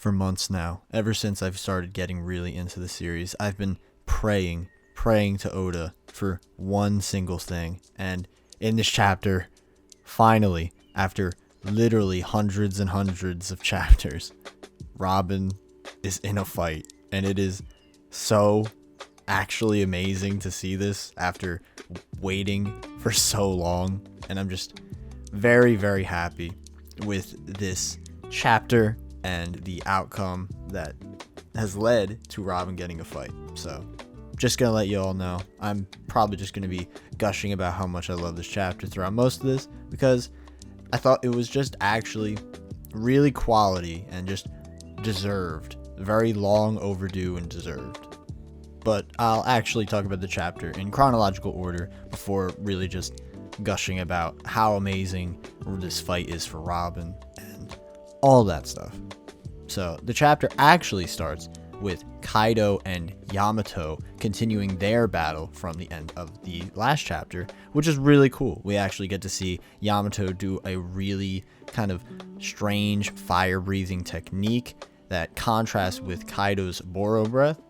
for months now. Ever since I've started getting really into the series, I've been praying to Oda for one single thing. And in this chapter, finally, after literally hundreds and hundreds of chapters, Robin is in a fight. And it is so actually amazing to see this after waiting for so long. And I'm just very, very happy with this chapter and the outcome that has led to Robin getting a fight. So just gonna let you all know, I'm probably just gonna be gushing about how much I love this chapter throughout most of this, because I thought it was just actually really quality and just deserved. Very long overdue and deserved. But I'll actually talk about the chapter in chronological order before really just gushing about how amazing this fight is for Robin and all that stuff. So the chapter actually starts with Kaido and Yamato continuing their battle from the end of the last chapter, which is really cool. We actually get to see Yamato do a really kind of strange fire breathing technique that contrasts with Kaido's Boro breath.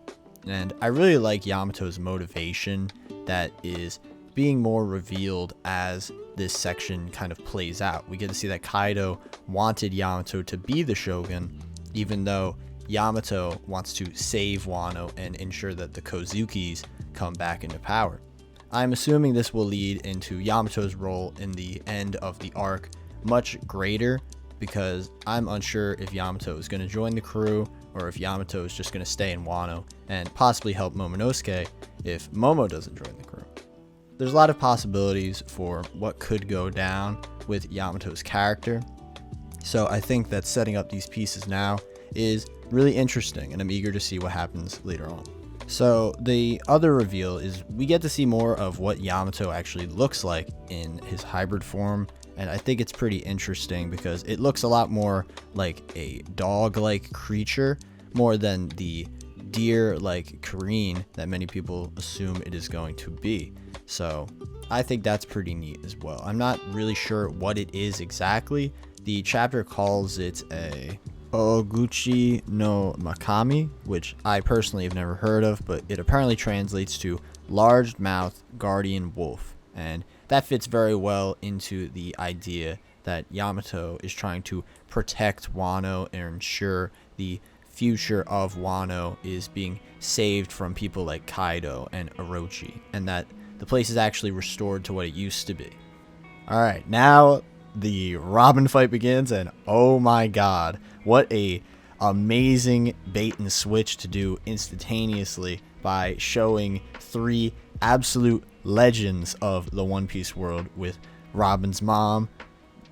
And I really like Yamato's motivation that is being more revealed as this section kind of plays out. We get to see that Kaido wanted Yamato to be the Shogun, even though Yamato wants to save Wano and ensure that the Kozukis come back into power. I'm assuming this will lead into Yamato's role in the end of the arc much greater, because I'm unsure if Yamato is going to join the crew or if Yamato is just going to stay in Wano and possibly help Momonosuke if Momo doesn't join the crew. There's a lot of possibilities for what could go down with Yamato's character, so I think that setting up these pieces now is really interesting, and I'm eager to see what happens later on. So the other reveal is we get to see more of what Yamato actually looks like in his hybrid form, and I think it's pretty interesting because it looks a lot more like a dog-like creature more than the deer-like Kareen that many people assume it is going to be. So I think that's pretty neat as well. I'm not really sure what it is exactly. The chapter calls it a Oguchi no Makami, which I personally have never heard of, but it apparently translates to large mouth guardian wolf, and that fits very well into the idea that Yamato is trying to protect Wano and ensure the future of Wano is being saved from people like Kaido and Orochi, and that the place is actually restored to what it used to be. Alright, now the Robin fight begins, and oh my god, what a amazing bait and switch to do instantaneously by showing three absolute legends of the One Piece world with Robin's mom,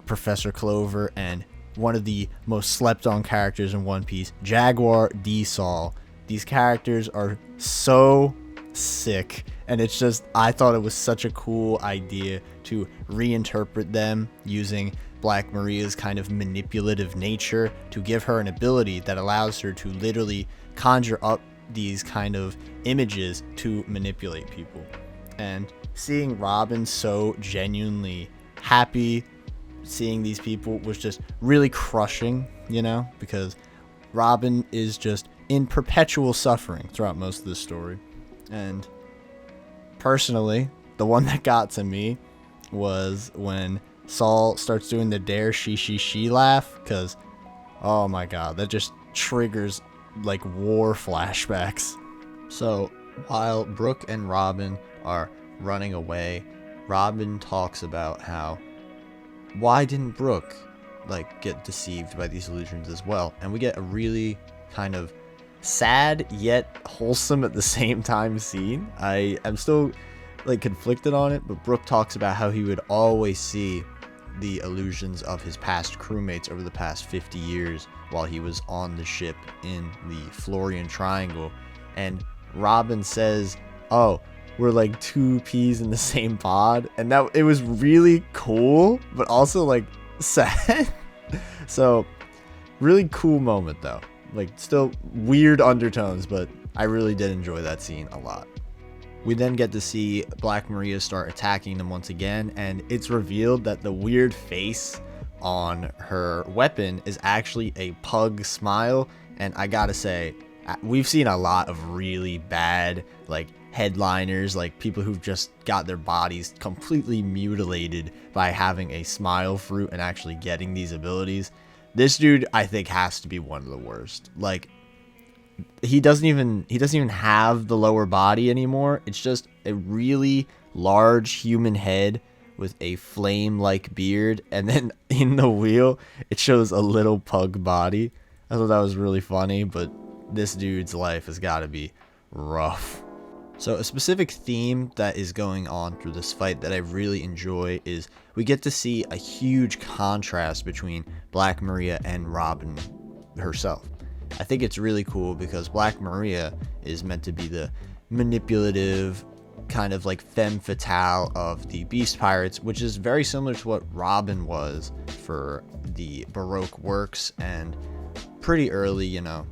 Professor Clover, and one of the most slept on characters in One Piece, Jaguar D. Saul. These characters are so sick, and it's just, I thought it was such a cool idea to reinterpret them using Black Maria's kind of manipulative nature to give her an ability that allows her to literally conjure up these kind of images to manipulate people. And seeing Robin so genuinely happy seeing these people was just really crushing, you know, because Robin is just in perpetual suffering throughout most of the story. And personally, the one that got to me was when Saul starts doing the dare she laugh, because oh my god, that just triggers like war flashbacks. So while Brook and Robin are running away, Robin talks about how why didn't Brook like get deceived by these illusions as well, and we get a really kind of sad yet wholesome at the same time scene. I am still like conflicted on it, but Brook talks about how he would always see the illusions of his past crewmates over the past 50 years while he was on the ship in the Florian Triangle, and Robin says, oh, we're like two peas in the same pod, and that it was really cool but also like sad. So really cool moment though, like still weird undertones, but I really did enjoy that scene a lot. We then get to see Black Maria start attacking them once again, and it's revealed that the weird face on her weapon is actually a pug smile, And I gotta say, we've seen a lot of really bad, like, headliners, like people who've just got their bodies completely mutilated by having a smile fruit and actually getting these abilities. This dude, I think, has to be one of the worst. Like, he doesn't even have the lower body anymore. It's just a really large human head with a flame-like beard, and then in the wheel it shows a little pug body. I thought that was really funny, but this dude's life has got to be rough. So a specific theme that is going on through this fight that I really enjoy is we get to see a huge contrast between Black Maria and Robin herself. I think it's really cool because Black Maria is meant to be the manipulative, kind of like femme fatale of the Beast Pirates, which is very similar to what Robin was for the Baroque works and pretty early, you know,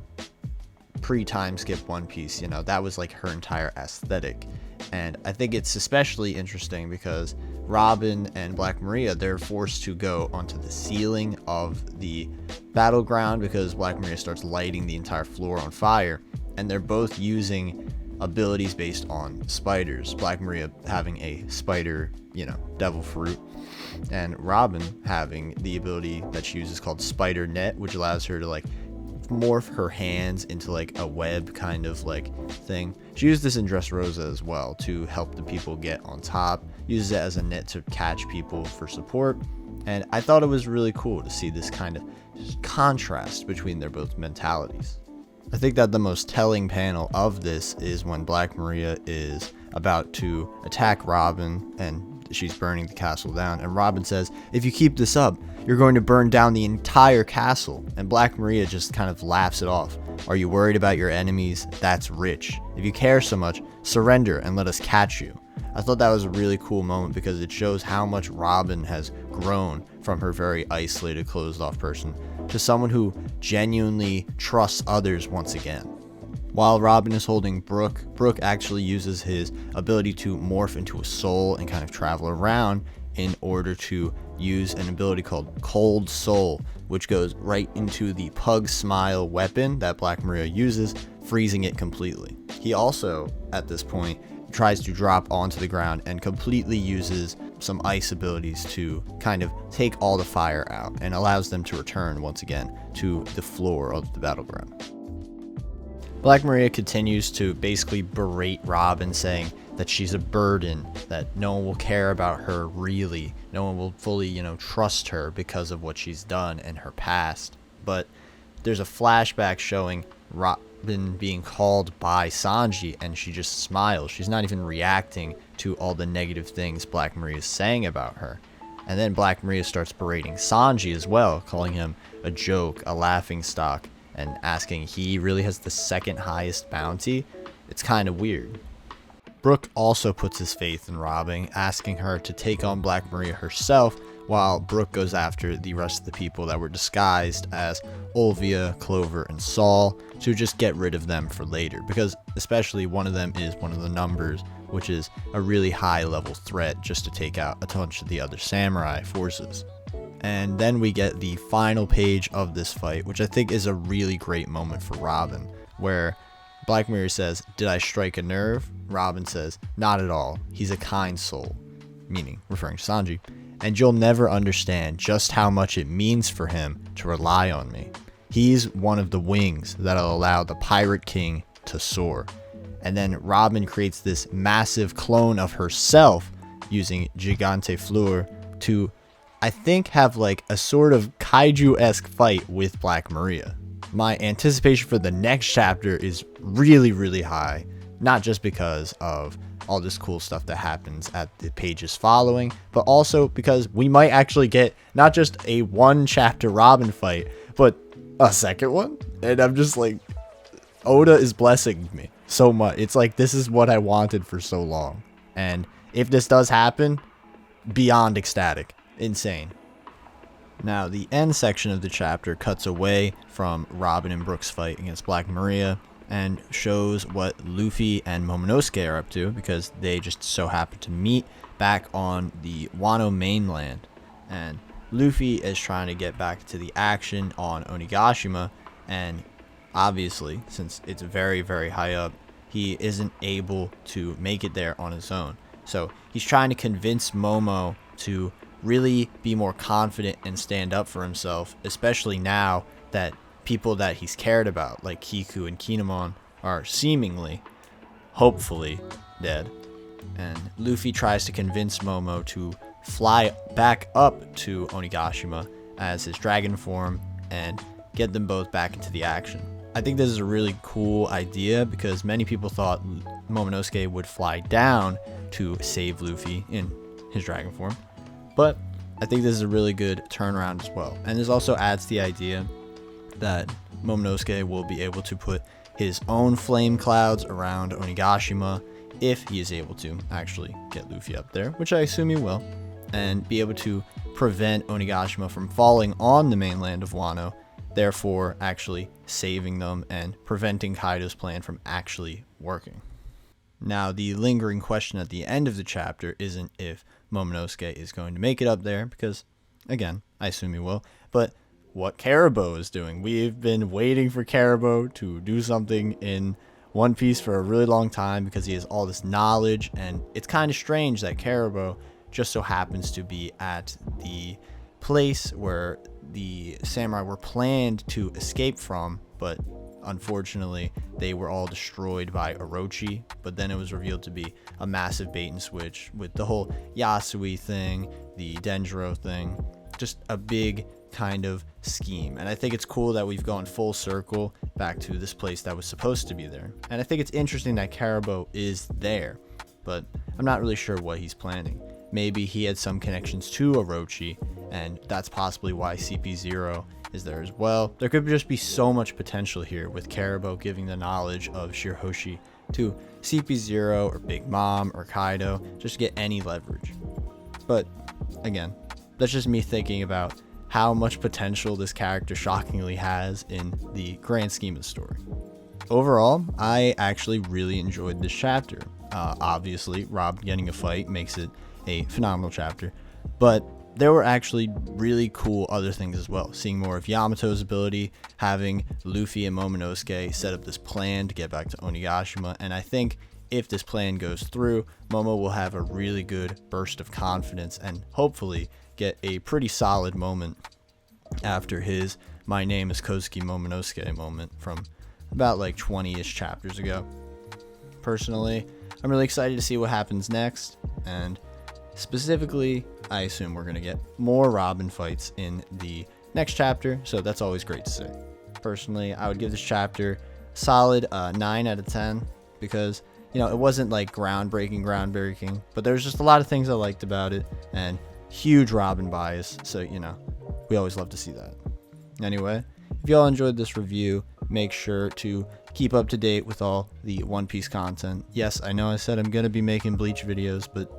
pre-time skip One Piece. You know, that was like her entire aesthetic. And I think it's especially interesting because Robin and Black Maria, they're forced to go onto the ceiling of the battleground because Black Maria starts lighting the entire floor on fire, and they're both using abilities based on spiders. Black Maria having a spider, you know, devil fruit, and Robin having the ability that she uses called spider net, which allows her to like morph her hands into like a web kind of like thing. She used this in Dressrosa as well to help the people get on top, uses it as a net to catch people for support, and I thought it was really cool to see this kind of contrast between their both mentalities. I think that the most telling panel of this is when Black Maria is about to attack Robin and she's burning the castle down, and Robin says, "If you keep this up, you're going to burn down the entire castle." And Black Maria just kind of laughs it off. "Are you worried about your enemies? That's rich. If you care so much, surrender and let us catch you." I thought that was a really cool moment because it shows how much Robin has grown from her very isolated, closed-off person to someone who genuinely trusts others once again. While Robin is holding Brook, Brook actually uses his ability to morph into a soul and kind of travel around in order to use an ability called Cold Soul, which goes right into the Pug Smile weapon that Black Maria uses, freezing it completely. He also, at this point, tries to drop onto the ground and completely uses some ice abilities to kind of take all the fire out and allows them to return once again to the floor of the battleground. Black Maria continues to basically berate Robin, saying that she's a burden, that no one will care about her really, no one will fully, you know, trust her because of what she's done in her past. But there's a flashback showing Robin being called by Sanji, and she just smiles. She's not even reacting to all the negative things Black Maria is saying about her. And then Black Maria starts berating Sanji as well, calling him a joke, a laughingstock, and asking he really has the second highest bounty. It's kind of weird. Brook also puts his faith in Robin, asking her to take on Black Maria herself, while Brook goes after the rest of the people that were disguised as Olvia, Clover, and Saul to just get rid of them for later, because especially one of them is one of the numbers, which is a really high level threat just to take out a bunch of the other samurai forces. And then we get the final page of this fight, which I think is a really great moment for Robin, where Black Maria says, "Did I strike a nerve?" Robin says, "Not at all. He's a kind soul," meaning referring to Sanji, "and you'll never understand just how much it means for him to rely on me. He's one of the wings that'll allow the Pirate King to soar." And then Robin creates this massive clone of herself using Gigante Fleur to, I think, have like a sort of kaiju-esque fight with Black Maria. My anticipation for the next chapter is really, really high, not just because of all this cool stuff that happens at the pages following, but also because we might actually get not just a one chapter Robin fight, but a second one. And I'm just like, Oda is blessing me so much. It's like, this is what I wanted for so long. And if this does happen, beyond ecstatic. Insane. Now, the end section of the chapter cuts away from Robin and Brook's fight against Black Maria and shows what Luffy and Momonosuke are up to, because they just so happen to meet back on the Wano mainland. And Luffy is trying to get back to the action on Onigashima, and obviously, since it's very, very high up, he isn't able to make it there on his own. So he's trying to convince Momo to really be more confident and stand up for himself, especially now that people that he's cared about, like Kiku and Kinemon, are seemingly, hopefully, dead. And Luffy tries to convince Momo to fly back up to Onigashima as his dragon form and get them both back into the action. I think this is a really cool idea because many people thought Momonosuke would fly down to save Luffy in his dragon form, but I think this is a really good turnaround as well. And this also adds the idea that Momonosuke will be able to put his own flame clouds around Onigashima if he is able to actually get Luffy up there, which I assume he will, and be able to prevent Onigashima from falling on the mainland of Wano, therefore actually saving them and preventing Kaido's plan from actually working. Now, the lingering question at the end of the chapter isn't if Momonosuke is going to make it up there, because, again, I assume he will, but what Caribou is doing. We've been waiting for Caribou to do something in One Piece for a really long time because he has all this knowledge, and it's kind of strange that Caribou just so happens to be at the place where the samurai were planned to escape from, but unfortunately they were all destroyed by Orochi. But then it was revealed to be a massive bait and switch with the whole Yasui thing, the Denjiro thing, just a big kind of scheme. And I think it's cool that we've gone full circle back to this place that was supposed to be there. And I think it's interesting that Caribou is there, but I'm not really sure what he's planning. Maybe he had some connections to Orochi, and that's possibly why CP0 is there as well. There could just be so much potential here with Caribou giving the knowledge of Shirahoshi to CP0 or Big Mom or Kaido, just to get any leverage. But again, that's just me thinking about how much potential this character shockingly has in the grand scheme of the story. Overall, I actually really enjoyed this chapter. Obviously, Rob getting a fight makes it a phenomenal chapter, but there were actually really cool other things as well. Seeing more of Yamato's ability, having Luffy and Momonosuke set up this plan to get back to Onigashima, and I think if this plan goes through, Momo will have a really good burst of confidence and hopefully get a pretty solid moment after his "My name is Kozuki Momonosuke" moment from about like 20-ish chapters ago. Personally, I'm really excited to see what happens next, and specifically, I assume we're going to get more Robin fights in the next chapter, so that's always great to see. Personally, I would give this chapter a solid 9 out of 10 because, you know, it wasn't like groundbreaking, but there's just a lot of things I liked about it, and huge Robin bias, so, you know, we always love to see that. Anyway, if y'all enjoyed this review, make sure to keep up to date with all the One Piece content. Yes, I know I said I'm going to be making Bleach videos, but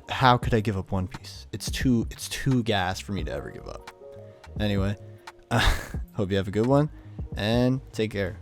how could I give up One Piece? It's too gas for me to ever give up. Anyway, hope you have a good one, and take care.